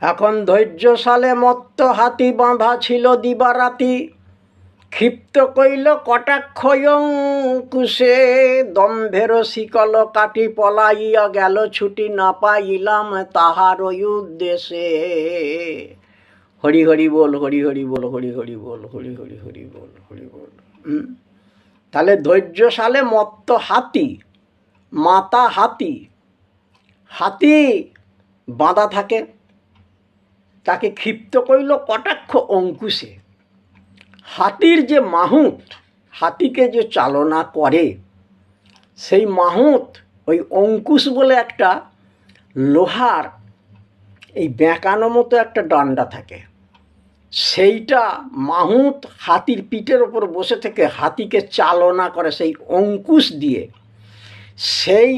এখন ধৈর্যশালে মত্ত হাতি বাঁধা ছিল দিবারাতি, ক্ষিপ্ত কইল কটাক্ষয়ঙ্কুশে, দম্ভের শিকল কাটি পলাইয়া গেল ছুটি, না পাইলাম তাহার উদ্দেশে। হরি হরি বল, হরি হরি বল, হরি হরি বল, হরি হরি হরি বল, হরি বল। তাহলে ধৈর্যশালে মত্ত হাতি, মাতা হাতি, হাতি বাঁধা থাকে, তাকে ক্ষিপ্ত কইল কটাক্ষ অঙ্কুশে। হাতির যে মাহুত, হাতিকে যে চালনা করে, সেই মাহুত ওই অঙ্কুশ বলে একটা লোহার এই বেঁকানো মতো একটা ডান্ডা থাকে, সেইটা মাহুত হাতির পিঠের ওপর বসে থেকে হাতিকে চালনা করে সেই অঙ্কুশ দিয়ে। সেই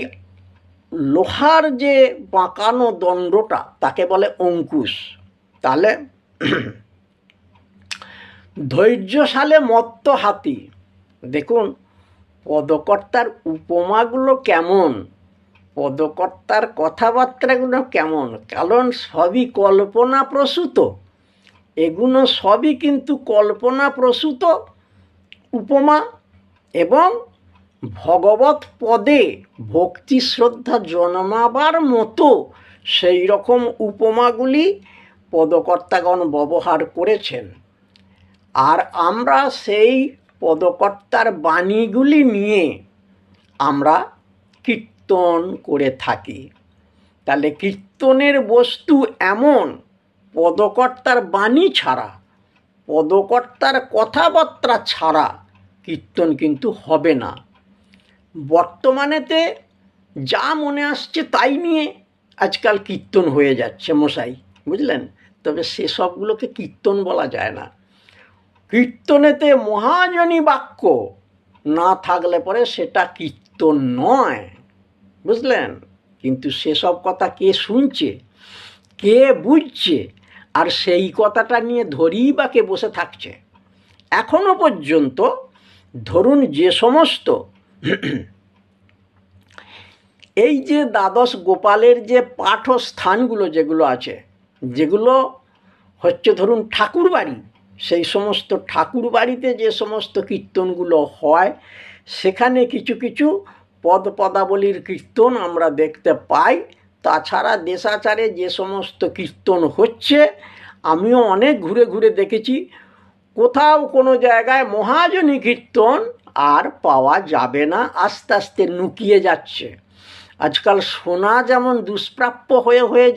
লোহার যে বাঁকানো দণ্ডটা তাকে বলে অঙ্কুশ। তাহলে ধৈর্যশালে মত্ত হাতি, দেখুন পদকর্তার উপমাগুলো কেমন, পদকর্তার কথাবার্তাগুলো কেমন, কারণ সবই কল্পনা প্রসূত, এগুলো সবই কিন্তু কল্পনা প্রসূত উপমা, এবং ভগবত পদে ভক্তি শ্রদ্ধা জন্মাবার মতো সেই রকম উপমাগুলি পদকর্তাগণ ব্যবহার করেছেন। আর আমরা সেই পদকর্তার বাণীগুলি নিয়ে আমরা কীর্তন করে থাকি। তাহলে কীর্তনের বস্তু এমন, পদকর্তার বাণী ছাড়া, পদকর্তার কথাবার্তা ছাড়া কীর্তন কিন্তু হবে না। বর্তমানেতে যা মনে আসছে তাই নিয়ে আজকাল কীর্তন হয়ে যাচ্ছে মশাই, বুঝলেন? তবে সেসবগুলোকে কীর্তন বলা যায় না। কীর্তনেতে মহাজনী বাক্য না থাকলে পরে সেটা কীর্তন নয়, বুঝলেন? কিন্তু সেসব কথা কে শুনছে, কে বুঝছে, আর সেই কথাটা নিয়ে ধরেই বা কে বসে থাকছে? এখনো পর্যন্ত ধরুন যে সমস্ত এই যে দ্বাদশ গোপালের যে পাঠস্থানগুলো যেগুলো আছে, যেগুলো হচ্ছে ধরুন ঠাকুর বাড়ি, সেই সমস্ত ঠাকুর বাড়িতে যে সমস্ত কীর্তনগুলো হয়, সেখানে কিছু কিছু পদ পদাবলীর কীর্তন আমরা দেখতে পাই। তাছাড়া দেশাচারে যে সমস্ত কীর্তন হচ্ছে, আমিও অনেক ঘুরে ঘুরে দেখেছি, কোথাও কোনো জায়গায় মহাজনী কীর্তন আর পাওয়া যাবে না, আস্তে আস্তে নুকিয়ে যাচ্ছে। আজকাল শোনা যেমন দুষ্প্রাপ্য হয়ে